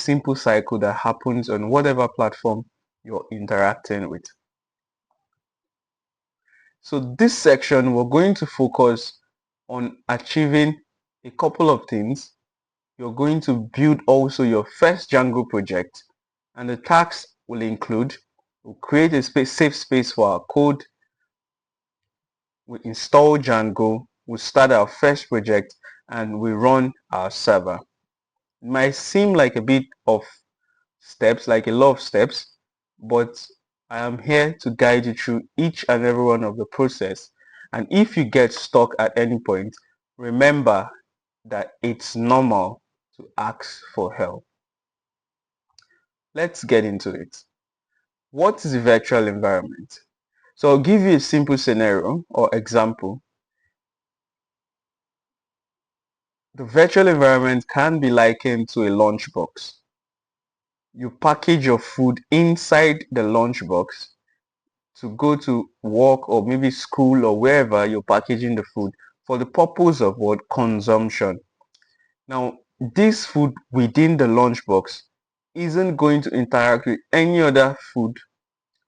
simple cycle that happens on whatever platform you're interacting with. So this section, we're going to focus on achieving a couple of things. You're going to build also your first Django project, and the tasks will include: we'll create a safe space for our code, we install Django, we start our first project, and we run our server. It might seem like a bit of steps, like a lot of steps, but I am here to guide you through each and every one of the process. And if you get stuck at any point, remember that it's normal to ask for help. Let's get into it. What is a virtual environment? So I'll give you a simple scenario or example. The virtual environment can be likened to a lunchbox. You package your food inside the lunchbox to go to work or maybe school or wherever you're packaging the food for the purpose of what? Consumption. Now, this food within the lunchbox isn't going to interact with any other food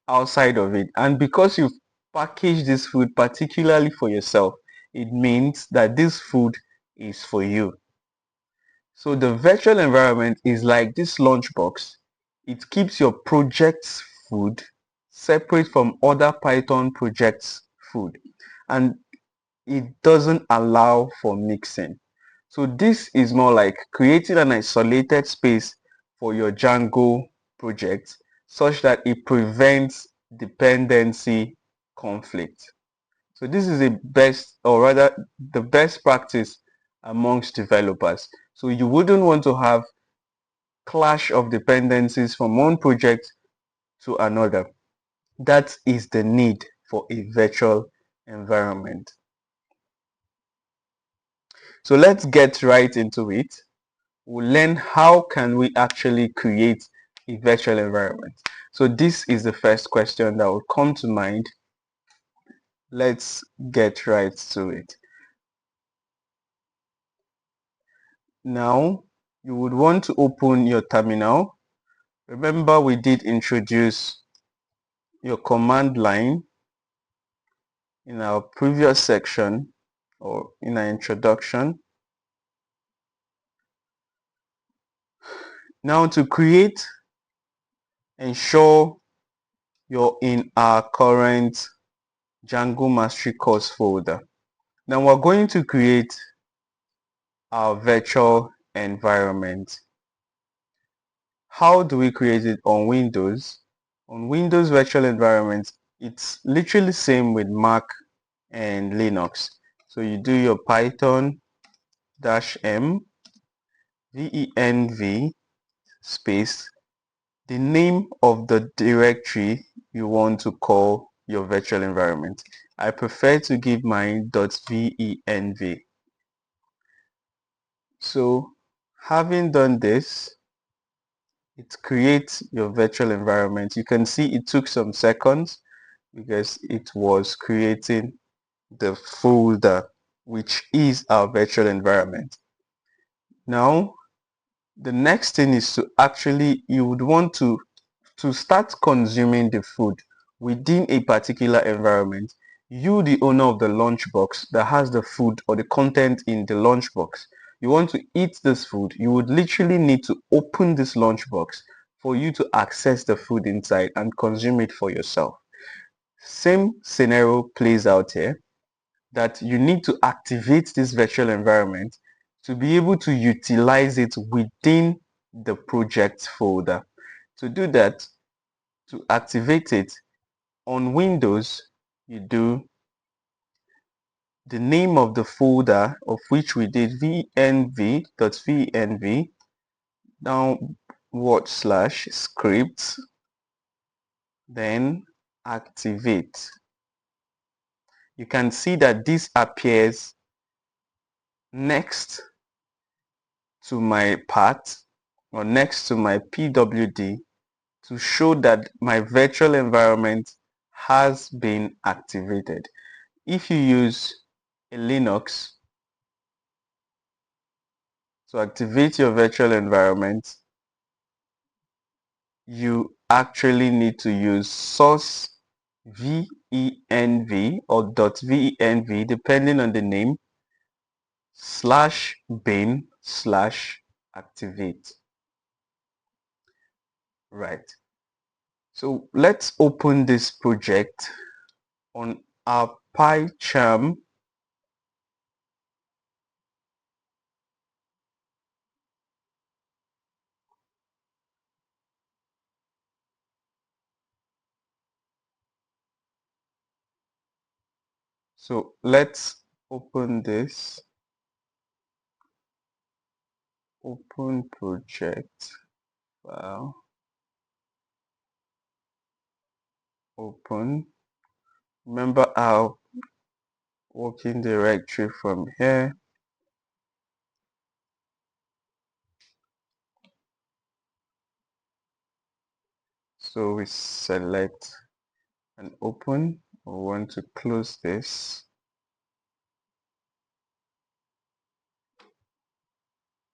outside of it. And because you've packaged this food particularly for yourself, it means that this food is for you. So the virtual environment is like this lunchbox. It keeps your project's food separate from other Python projects' food, and it doesn't allow for mixing. So this is more like creating an isolated space for your Django project such that it prevents dependency conflict. So this is the best, or rather the best practice amongst developers. So you wouldn't want to have clash of dependencies from one project to another. That is the need for a virtual environment. So let's get right into it. We'll learn how can we actually create a virtual environment. So this is the first question that will come to mind. Let's get right to it. Now, you would want to open your terminal. Remember, we did introduce your command line in our previous section or in our introduction. Now, to create, ensure you're in our current Django Mastery course folder. Now we're going to create our virtual environment. How do we create it on Windows? On Windows virtual environment, it's literally same with Mac and Linux. So you do your Python -m venv space the name of the directory you want to call your virtual environment. I prefer to give mine .venv. So having done this, it creates your virtual environment. You can see it took some seconds because it was creating the folder, which is our virtual environment. Now, the next thing is to actually, you would want to start consuming the food within a particular environment. You, the owner of the lunchbox that has the food or the content in the lunchbox, you want to eat this food, you would literally need to open this lunchbox for you to access the food inside and consume it for yourself. Same scenario plays out here, that you need to activate this virtual environment to be able to utilize it within the project folder. To do that, to activate it on Windows, you do the name of the folder of which we did venv.venv /scripts, then activate. You can see that this appears next to my path or next to my pwd to show that my virtual environment has been activated. If you use a Linux to activate your virtual environment, you actually need to use source venv or .venv depending on the name /bin/activate. Right. So let's open this project on our PyCharm. So let's open this. Open project file. Open. Remember our working directory from here. So we select and open. We want to close this.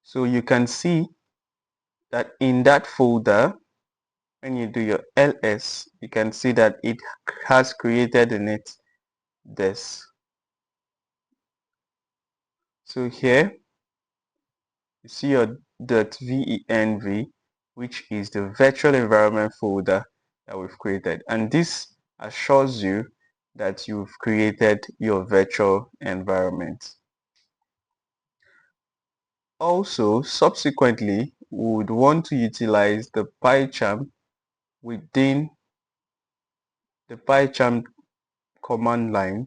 So you can see that in that folder, when you do your ls, you can see that it has created in it this. So here you see your .venv, which is the virtual environment folder that we've created, and this assures you that you've created your virtual environment. Also, subsequently, we would want to utilize the PyCharm within the PyCharm command line,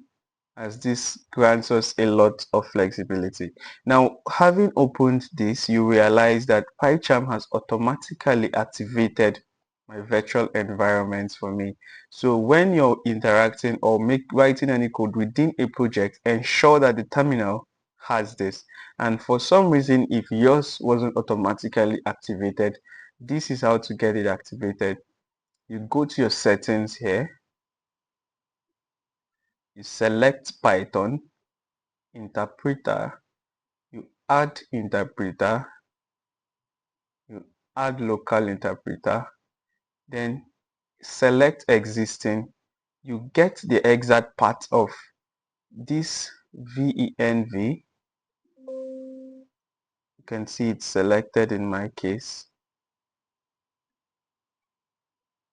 as this grants us a lot of flexibility. Now, having opened this, you realize that PyCharm has automatically activated my virtual environments for me. So when you're interacting or writing any code within a project, ensure that the terminal has this. And for some reason, if yours wasn't automatically activated, this is how to get it activated. You go to your settings here, you select Python, interpreter, you add interpreter, you add local interpreter, then select existing. You get the exact part of this venv. You can see it's selected in my case.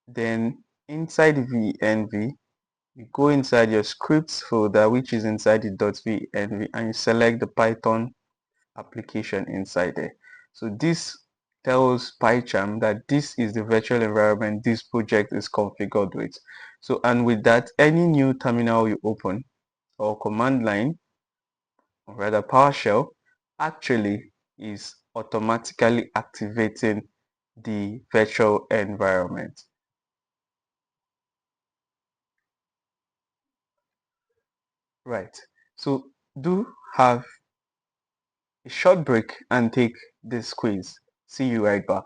Then inside venv, you go inside your scripts folder, which is inside the .venv, and you select the Python application inside there. So this tells PyCharm that this is the virtual environment this project is configured with. So, and with that, any new terminal you open or command line, or rather PowerShell, actually is automatically activating the virtual environment. Right. So do have a short break and take this quiz. See you right back.